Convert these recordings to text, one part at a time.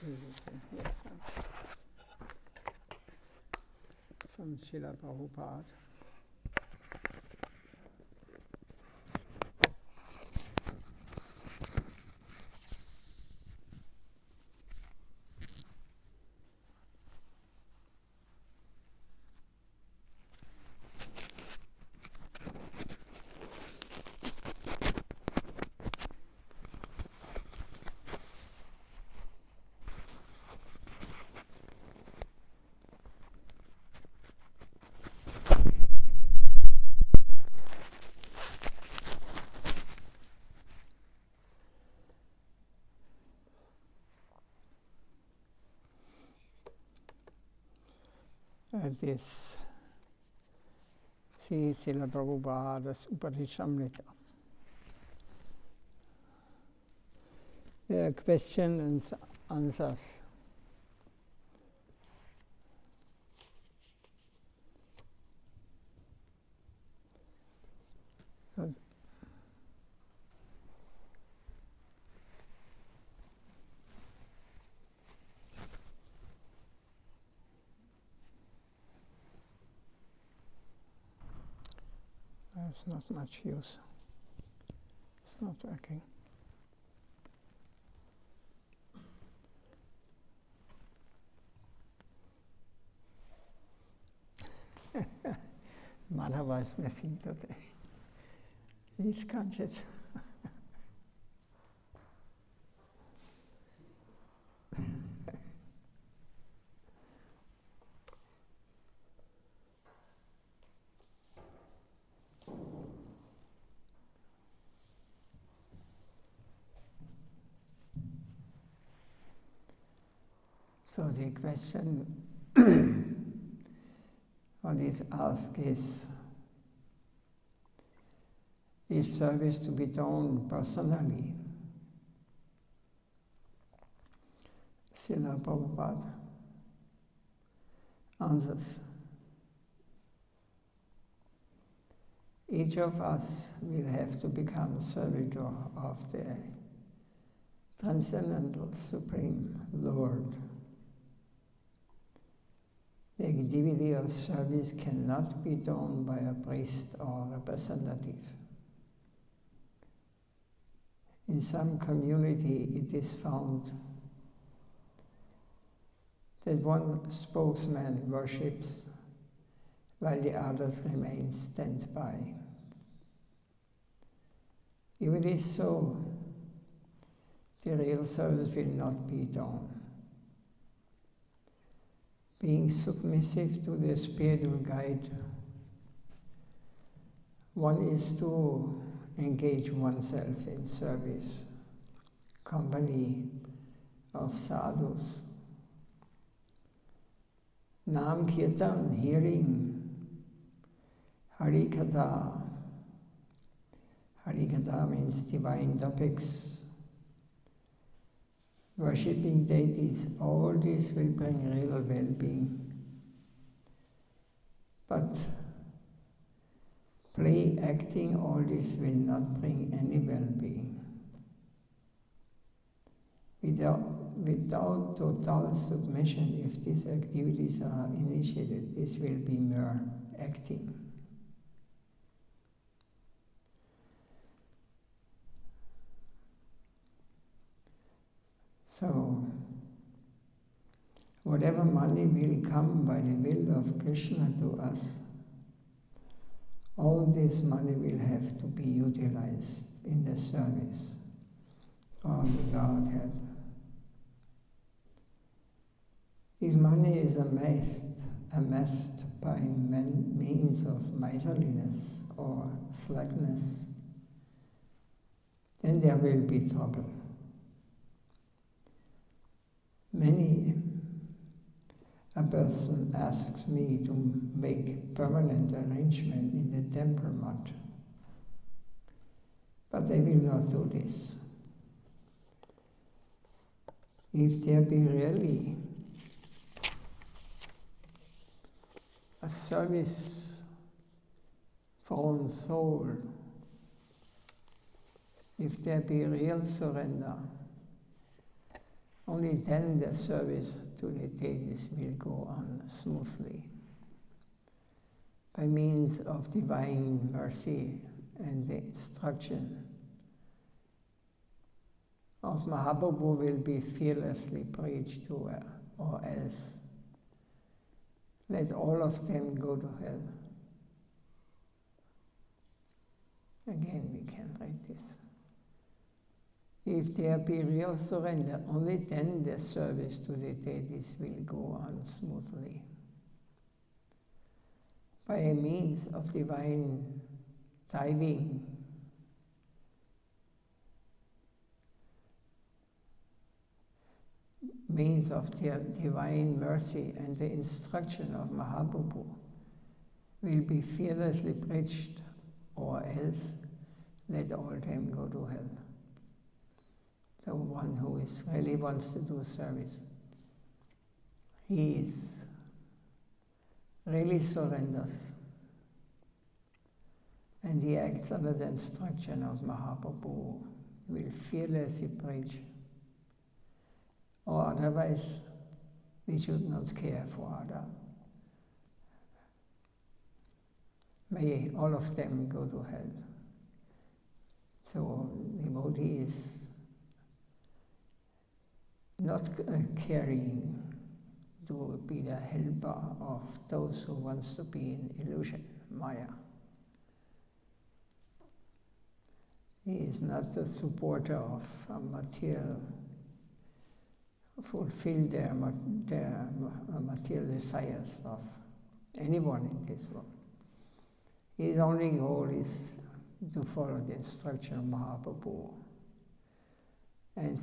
Yes, from Srila Prabhupada. This Srila Prabhupada's Upanishamrita. There are questions and answers. There's not much use. It's not working. Maharaj is missing today. He's conscious. So the question what is asked is service to be done personally? Srila Prabhupada answers, each of us will have to become a servitor of the Transcendental Supreme Lord. The activity of service cannot be done by a priest or representative. In some community it is found that one spokesman worships while the others remain standby. If it is so, the real service will not be done. Being submissive to the spiritual guide, one is to engage oneself in service, company of sadhus. Nam Kirtan, hearing, Harikatha. Harikatha means divine topics. Worshipping deities, all this will bring real well-being. But play acting, all this will not bring any well-being. Without total submission, if these activities are initiated, this will be mere acting. So, whatever money will come by the will of Krishna to us, all this money will have to be utilized in the service of the Godhead. If money is amassed by means of miserliness or slackness, then there will be trouble. A person asks me to make permanent arrangement in the temple mud, but I will not do this. If there be really a service for one's soul, if there be real surrender, only then the service to the deities will go on smoothly. By means of divine mercy and the instruction of Mahaprabhu will be fearlessly preached to or else let all of them go to hell. Again, we can write this. If there be real surrender, only then the service to the deities will go on smoothly. By a means of divine tithing, means of their divine mercy and the instruction of Mahaprabhu will be fearlessly preached, or else let all them go to hell. The one who really wants to do service, he really surrenders, and he acts under the instruction of Mahaprabhu, will fearlessly preach. Or otherwise, we should not care for Radha. May all of them go to hell. So devotee is not caring to be the helper of those who wants to be in illusion, Maya. He is not the supporter of material, fulfill their material desires of anyone in this world. His only goal is to follow the instruction of Mahaprabhu and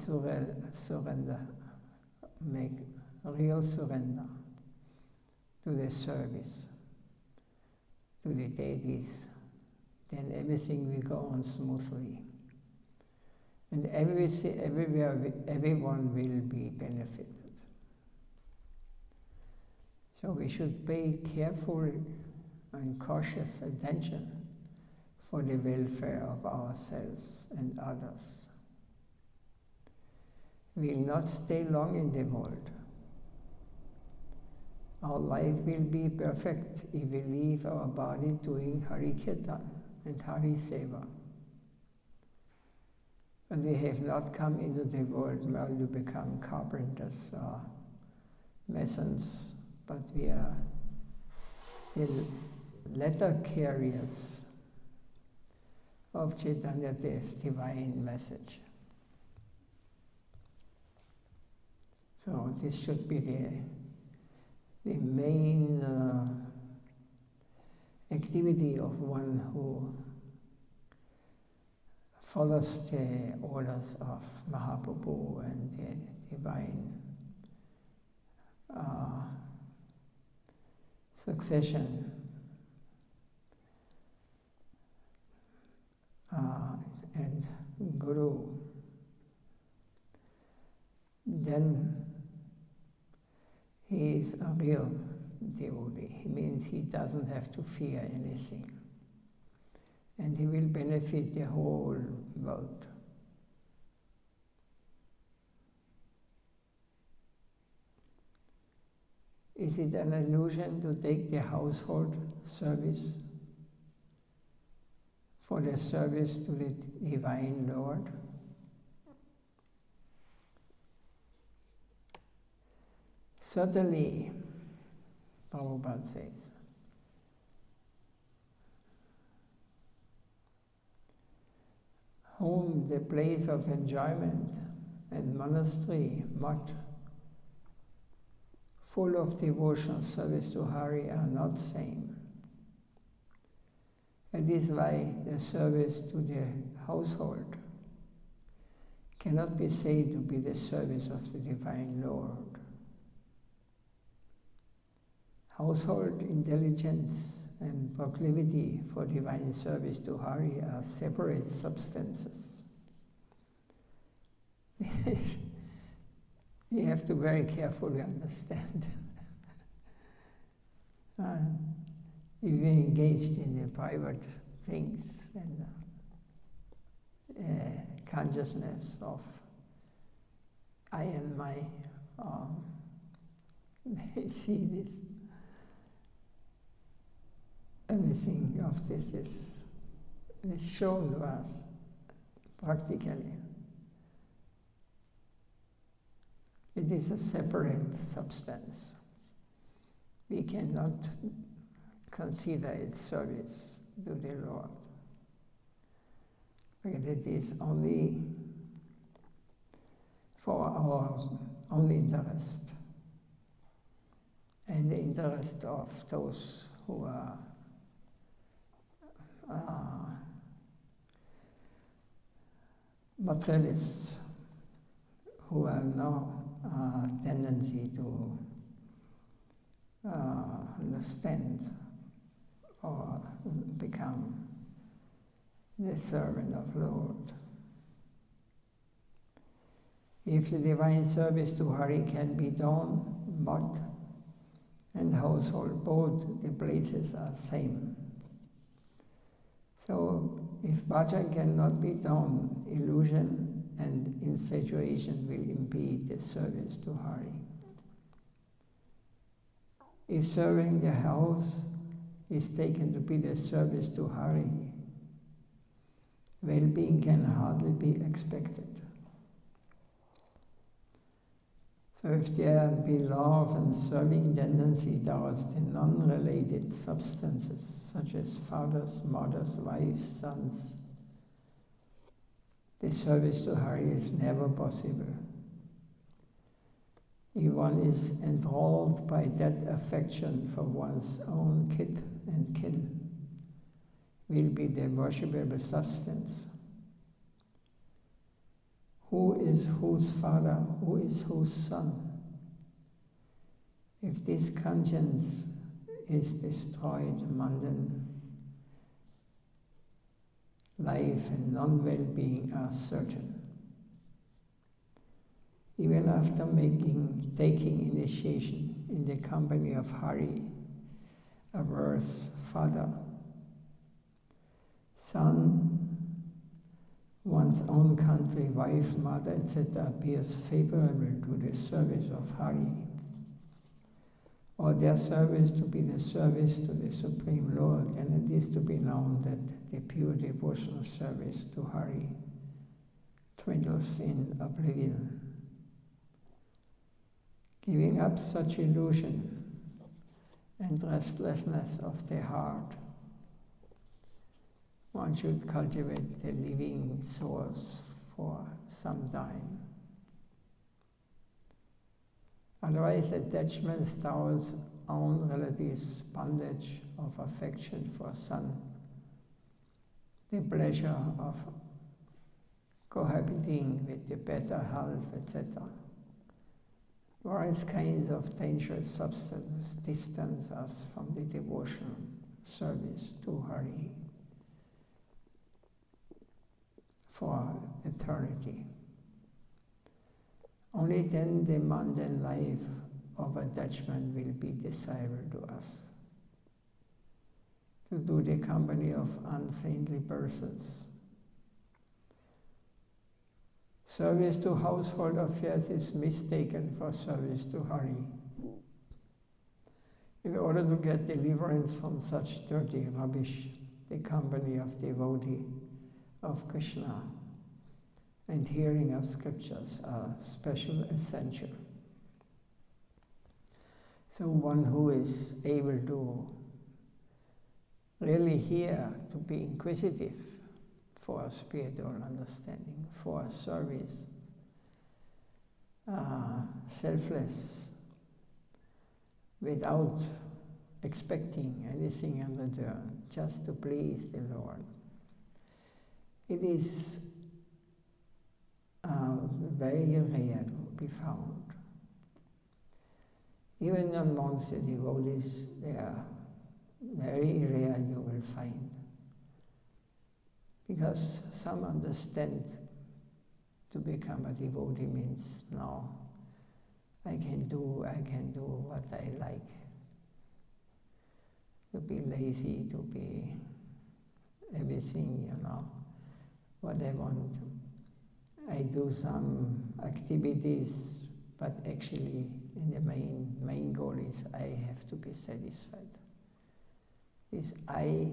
surrender, make real surrender to the service, to the deities. Then everything will go on smoothly. And everywhere, everyone will be benefited. So we should pay careful and cautious attention for the welfare of ourselves and others. We will not stay long in the world. Our life will be perfect if we leave our body doing Hari Kirtan and Hari Seva. But we have not come into the world merely to become carpenters or masons, but we are the letter carriers of Chaitanya Dev's divine message. So this should be the main activity of one who follows the orders of Mahaprabhu and the divine succession and Guru. Then he is a real devotee. It means he doesn't have to fear anything. And he will benefit the whole world. Is it an illusion to take the household service for the service to the Divine Lord? Certainly, Prabhupada says, home, the place of enjoyment, and monastery, much full of devotional service to Hari are not same. That is why the service to the household cannot be said to be the service of the Divine Lord. Household intelligence and proclivity for divine service to Hari are separate substances. You have to very carefully understand. If you're engaged in the private things and consciousness of I and my, they see this, everything of this is shown to us practically. It is a separate substance. We cannot consider its service to the Lord, because it is only for our own interest and the interest of those who are materialists, who have no tendency to understand or become the servant of Lord. If the divine service to Hari can be done, mud and household, both the places are same. So if bhajan cannot be done, illusion and infatuation will impede the service to Hari. If serving the house is taken to be the service to Hari, well-being can hardly be expected. So if there be love and serving tendency towards the non-related substances, such as fathers, mothers, wives, sons, the service to Hari is never possible. If one is enthralled by that affection for one's own kith and kin, will be the worshipable substance. Who is whose father? Who is whose son? If this conscience is destroyed, mundane life and non-well-being are certain. Even after taking initiation in the company of Hari, a worth father, son, one's own country, wife, mother, etc. appears favorable to the service of Hari, or their service to be the service to the Supreme Lord, and it is to be known that the pure devotional service to Hari dwindles in oblivion. Giving up such illusion and restlessness of the heart, one should cultivate the living source for some time. Otherwise, attachments towards own relatives, bondage of affection for son, the pleasure of cohabiting with the better half, etc. Various kinds of dangerous substances distance us from the devotional service to Hari for eternity. Only then the mundane life of attachment will be desirable to us. To do the company of unsaintly persons. Service to household affairs is mistaken for service to Hari. In order to get deliverance from such dirty rubbish, the company of devotee of Krishna and hearing of scriptures are special essential. So one who is able to really hear, to be inquisitive for spiritual understanding, for service, selfless, without expecting anything in return, just to please the Lord. It is very rare to be found. Even amongst the devotees, they are very rare you will find. Because some understand to become a devotee means, no, I can do what I like. To be lazy, to be everything, what I want. I do some activities, but actually in the main goal is I have to be satisfied. This I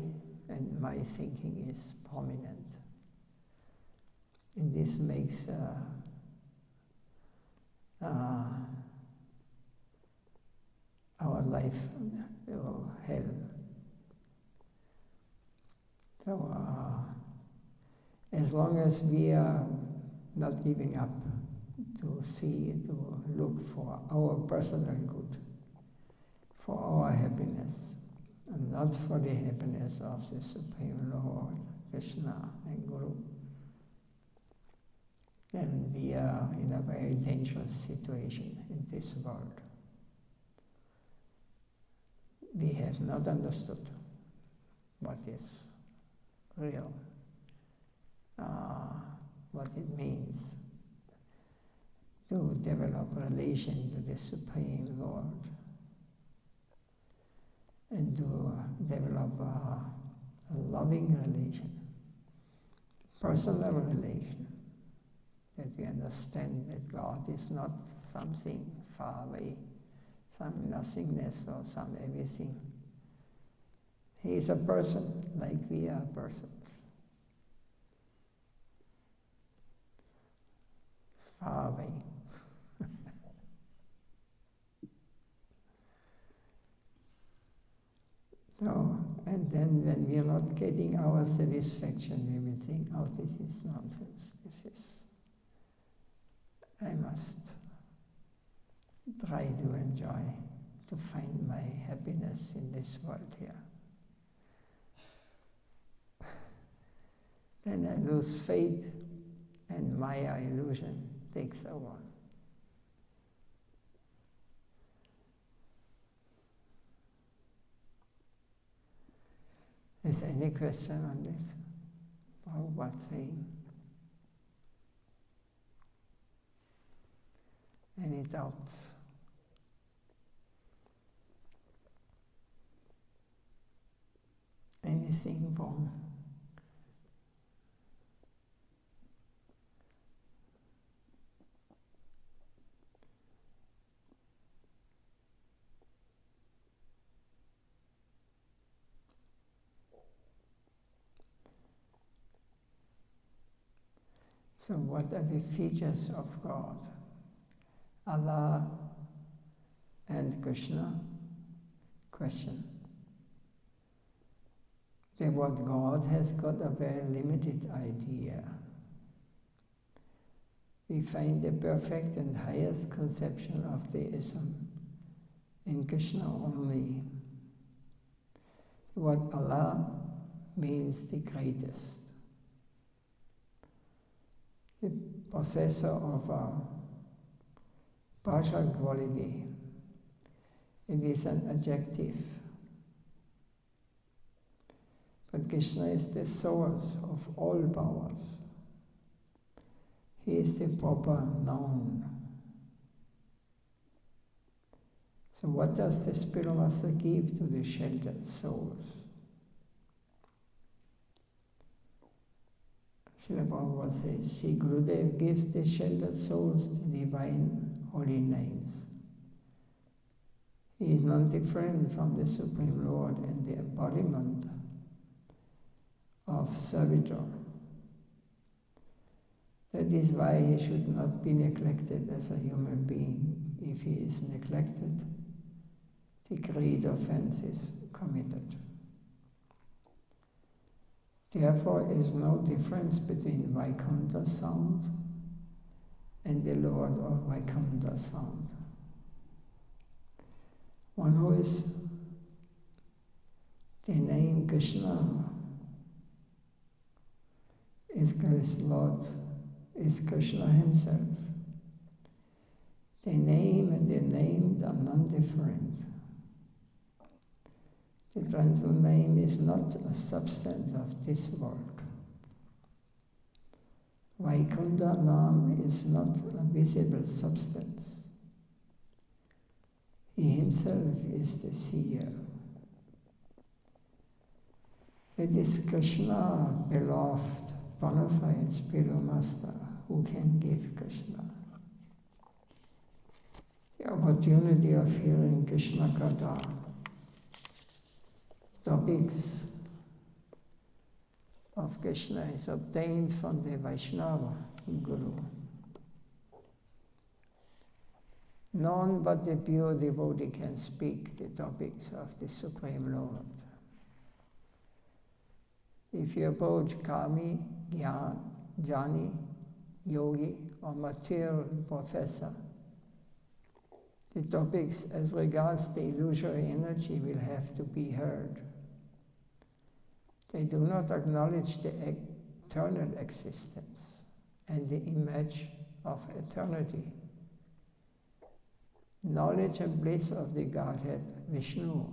and my thinking is prominent. And this makes our life hell. So as long as we are not giving up to look for our personal good, for our happiness, and not for the happiness of the Supreme Lord, Krishna and Guru, then we are in a very dangerous situation in this world. We have not understood what is real, what it means to develop a relation to the Supreme Lord and to develop a loving relation, personal relation, that we understand that God is not something far away, some nothingness or some everything. He is a person like we are persons. It's far away. So, and then when we are not getting our satisfaction, we will think, oh, this is nonsense, I must try to enjoy, to find my happiness in this world here. Then I lose faith and Maya illusion takes over. Is there any question on this? Prabhupada saying? Any doubts? Anything wrong? So what are the features of God? Allah and Krishna? Question. The word God has got a very limited idea. We find the perfect and highest conception of theism in Krishna only. The word Allah means the greatest, the possessor of a partial quality. It is an adjective. But Krishna is the source of all powers. He is the proper noun. So what does the spiritual master give to the sheltered souls? Srila Prabhupada says, Sri Gurudev gives the sheltered souls the divine holy names. He is not different from the Supreme Lord and the embodiment of servitor. That is why he should not be neglected as a human being. If he is neglected, the great offense is committed. Therefore, there is no difference between Vaikuntha sound and the Lord of Vaikuntha sound. One who is the name Krishna is His Lord, is Krishna himself. The name and the named are non-different. The transcendental name is not a substance of this world. Vaikuntha Nam is not a visible substance. He himself is the seer. It is Krishna, beloved, bona fide spiritual master, who can give Krishna. The opportunity of hearing Krishna Katha, topics of Krishna, is obtained from the Vaishnava Guru. None but the pure devotee can speak the topics of the Supreme Lord. If you approach Kami, Jnani, Yogi, or material professor, the topics as regards the illusory energy will have to be heard. They do not acknowledge the eternal existence and the image of eternity. Knowledge and bliss of the Godhead, Vishnu.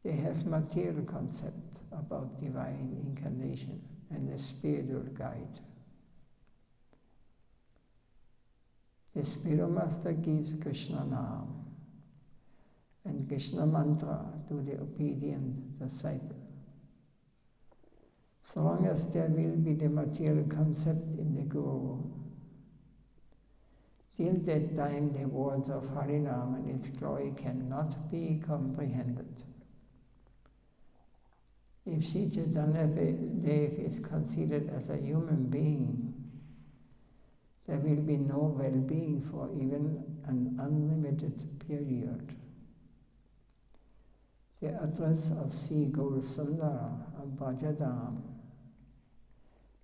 They have material concept about divine incarnation and the spiritual guide. The spiritual master gives Krishna Naam and Krishna mantra to the obedient disciple. So long as there will be the material concept in the Guru, till that time the words of Harinam and its glory cannot be comprehended. If Sri Chaitanya Dev is considered as a human being, there will be no well-being for even an unlimited period. The utterance of Sri Gaur Sundara and Bhajadam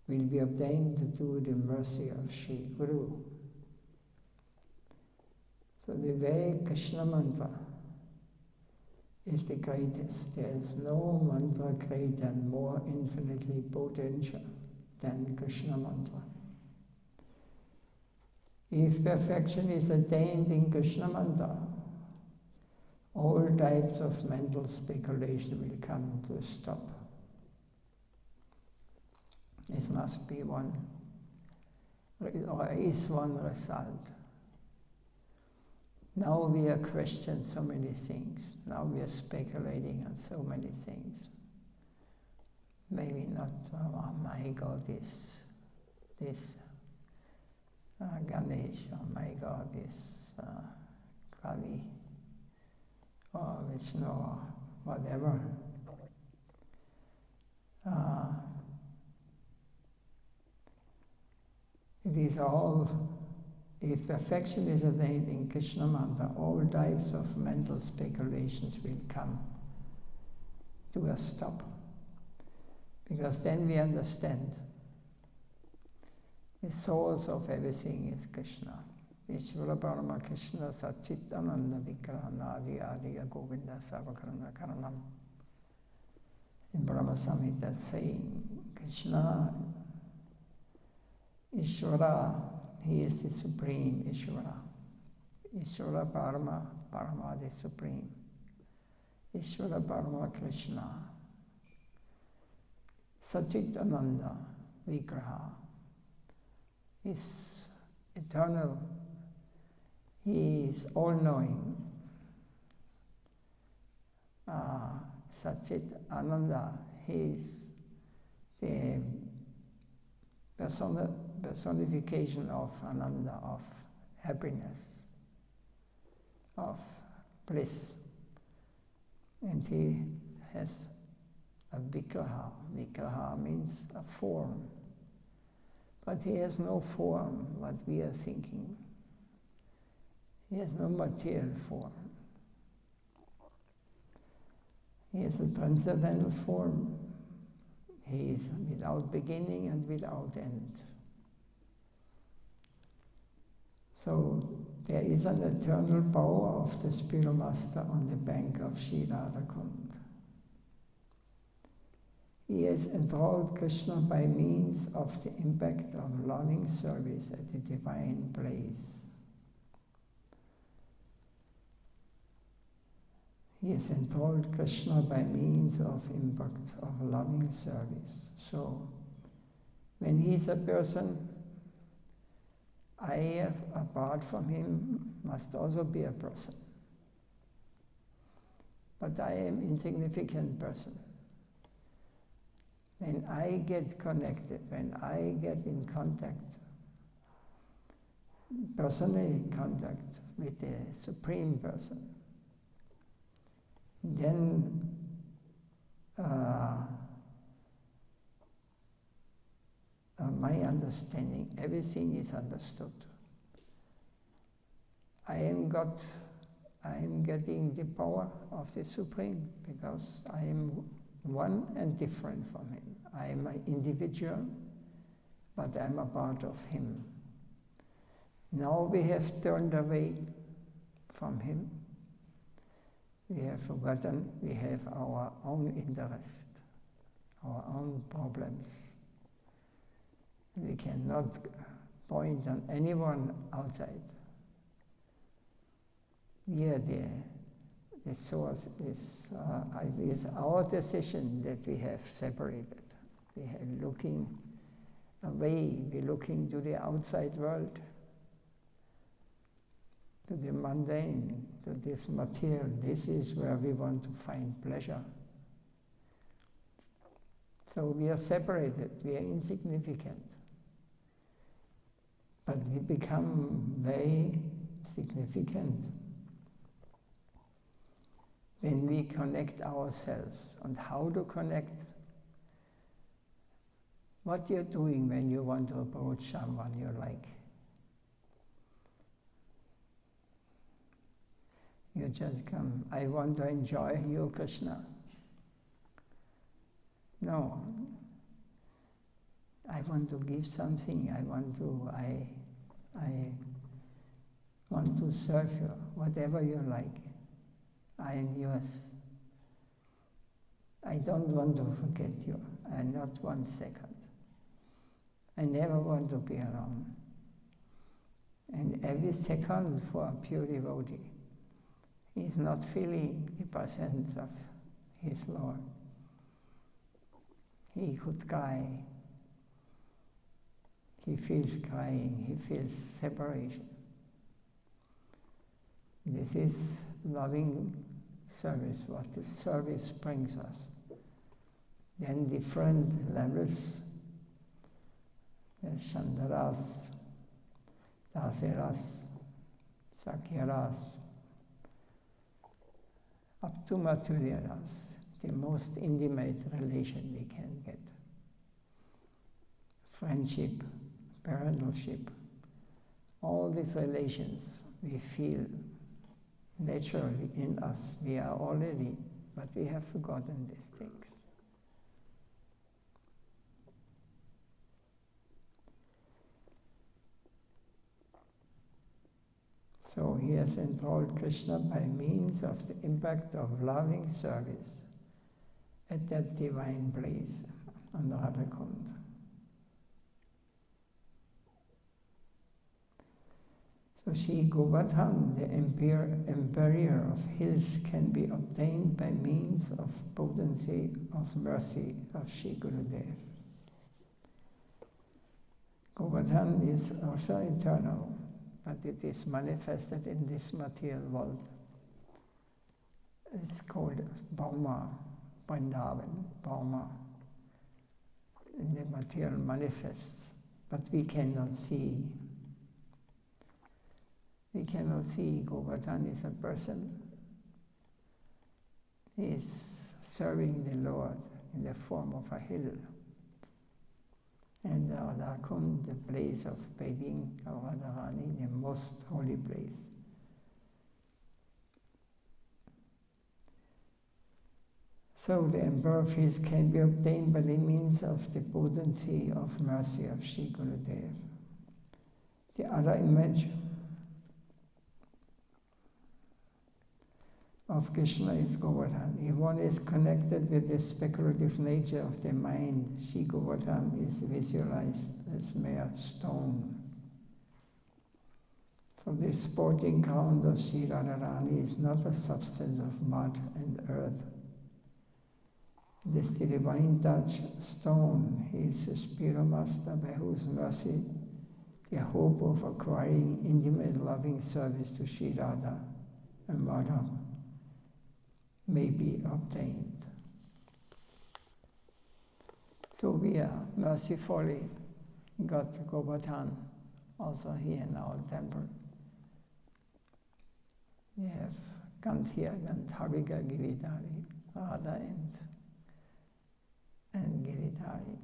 will be obtained through the mercy of Sri Guru. So the very Krishna mantra is the greatest. There is no mantra greater and more infinitely potential than Krishna mantra. If perfection is attained in Krishna mantra, all types of mental speculation will come to a stop. This must be one, or is one result. Now we are questioning so many things. Now we are speculating on so many things. Maybe not, oh my God, this Ganesh, oh my God, this Kali, or Vishnu, or whatever. It is all, if perfection is attained in Krishna mantra, all types of mental speculations will come to a stop. Because then we understand the source of everything is Krishna. Ishvara Parama Krishna Satchitananda Vigraha Adi Adi Govinda Savakarana Karanam. In Brahma Samhita saying, Krishna, Ishvara, he is the supreme Ishvara. Ishvara Parama, Parama the supreme. Ishvara Parama Krishna. Satchitananda Vigraha is eternal. He is all-knowing. Satchit Ananda, he is the personification of Ananda, of happiness, of bliss. And he has a Vigraha. Vigraha means a form. But he has no form, what we are thinking. He has no material form. He has a transcendental form. He is without beginning and without end. So there is an eternal power of the spiritual master on the bank of Sri Radha Kund. He has enthralled Krishna by means of the impact of loving service at the divine place. He has enthralled Krishna by means of impact of loving service. So, when he is a person, I, apart from him, must also be a person. But I am an insignificant person. When I get connected, when I get in contact, personally contact with the Supreme Person, then my understanding, everything is understood. I am getting the power of the Supreme because I am one and different from Him. I am an individual, but I am a part of Him. Now we have turned away from Him. We have forgotten we have our own interest, our own problems. We cannot point on anyone outside. Yeah, the source is our decision that we have separated. We are looking away, we're looking to the outside world, to the mundane, to this material. This is where we want to find pleasure. So we are separated, we are insignificant. But we become very significant when we connect ourselves. And how to connect? What you're doing when you want to approach someone you like. You just come, I want to enjoy you, Krishna. No. I want to give something, I want to serve you, whatever you like. I am yours. I don't want to forget you, and not 1 second. I never want to be alone. And every second for a pure devotee, he is not feeling the presence of his Lord. He could cry. He feels crying, he feels separation. This is loving service, what the service brings us. Then different levels, there's Shandaras, Daseras, Sakyaras, up to Mathuryaras, the most intimate relation we can get. Friendship, parentalship, all these relations we feel naturally in us. We are already, but we have forgotten these things. So he has enthralled Krishna by means of the impact of loving service at that divine place on Radha Kund. So Shri Govardhan, the emperor of hills, can be obtained by means of potency of mercy of Shri Gurudev. Govardhan is also eternal, but it is manifested in this material world. It's called Bhauma, Vrindavan, Bhauma. And the material manifests, but we cannot see. We cannot see Govardhan is a person. He is serving the Lord in the form of a hill. And Radha Kund, the place of bathing of Radharani, the most holy place. So the emperor of hills can be obtained by the means of the potency of mercy of Shri Gurudev. The other image of Krishna is Govardhan. If one is connected with the speculative nature of the mind, Shri Govardhan is visualized as mere stone. So the sporting ground of Shri Radharani is not a substance of mud and earth. It is the divine touch stone. He is the spiritual master by whose mercy the hope of acquiring intimate loving service to Shri Radha and Madhav may be obtained. So we are mercifully got Govardhan also here in our temple. We have Gandhya, Gandharika, Giridhari, Radha and Giridhari.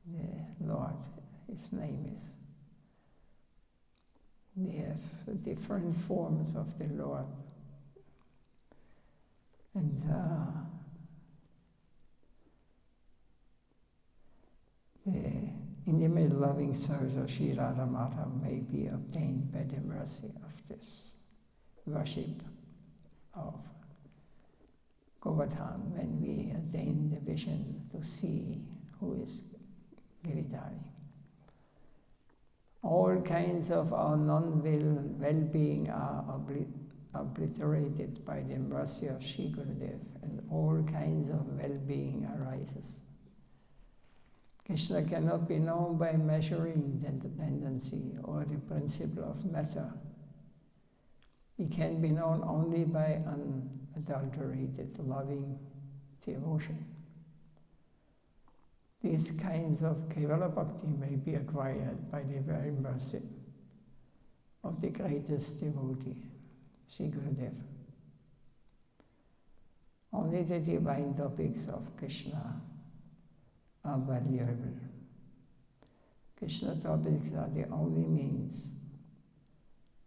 The Lord, his name is. We have different forms of the Lord. And the intimate loving service of Sri Radha Madhava may be obtained by the mercy of this worship of Govardhan when we attain the vision to see who is Giridhari. All kinds of our non-well-being are obliterated by the mercy of Sri Gurudev, and all kinds of well-being arises. Krishna cannot be known by measuring the tendency or the principle of matter. He can be known only by unadulterated loving devotion. These kinds of Kevala Bhakti may be acquired by the very mercy of the greatest devotee, Sri Gurudev. Only the divine topics of Krishna are valuable. Krishna topics are the only means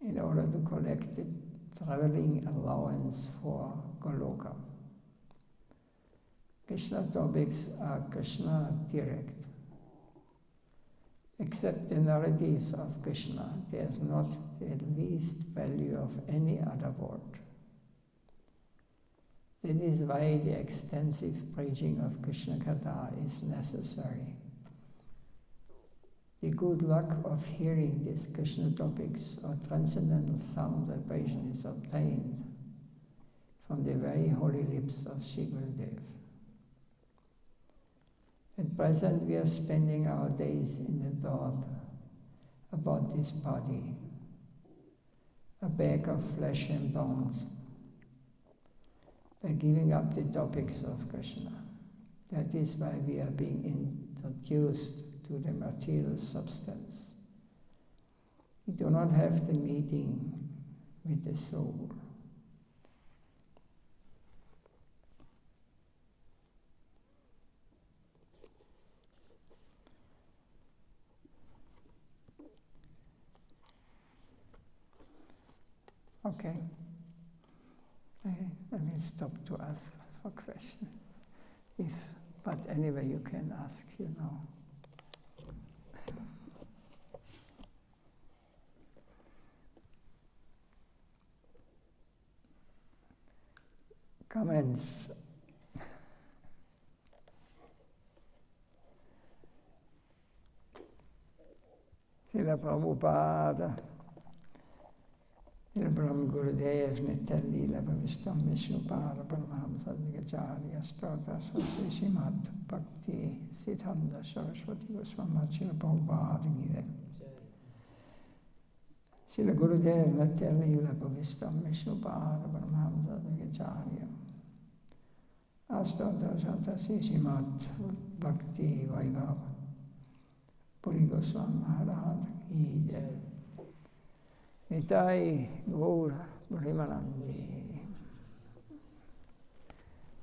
in order to collect the traveling allowance for Goloka. Krishna topics are Krishna direct. Except the narratives of Krishna, there is not the least value of any other word. That is why the extensive preaching of Krishna Katha is necessary. The good luck of hearing these Krishna topics or transcendental sound vibration is obtained from the very holy lips of Sri Gurudev. At present we are spending our days in the thought about this body, a bag of flesh and bones, by giving up the topics of Krishna. That is why we are being introduced to the material substance. We do not have the meeting with the soul. Okay. I will stop to ask for questions. But anyway, you can ask, Comments. Srila Prabhupada, il Brahm Gurudev, Nityalila Bhavistam Vishnupada, Paramahamsa Vigacharya, Stota Swasi Srimad, Bhakti, Siddhanta Saraswati Goswami, Srila Prabhupada Gide. Srila Gurudev, Nityalila Bhavistam Vishnupada, Paramahamsa Vigacharya, Astota Swasi Srimad, Bhakti Vaibhava, Puri Goswami Maharaj Gide. Nitai Gaura Brimanandi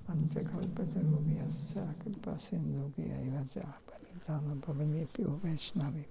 Antakalpatarubhyasya Kripa Sindhubhya Evacha Paritana Pavanepyo Vaishnavi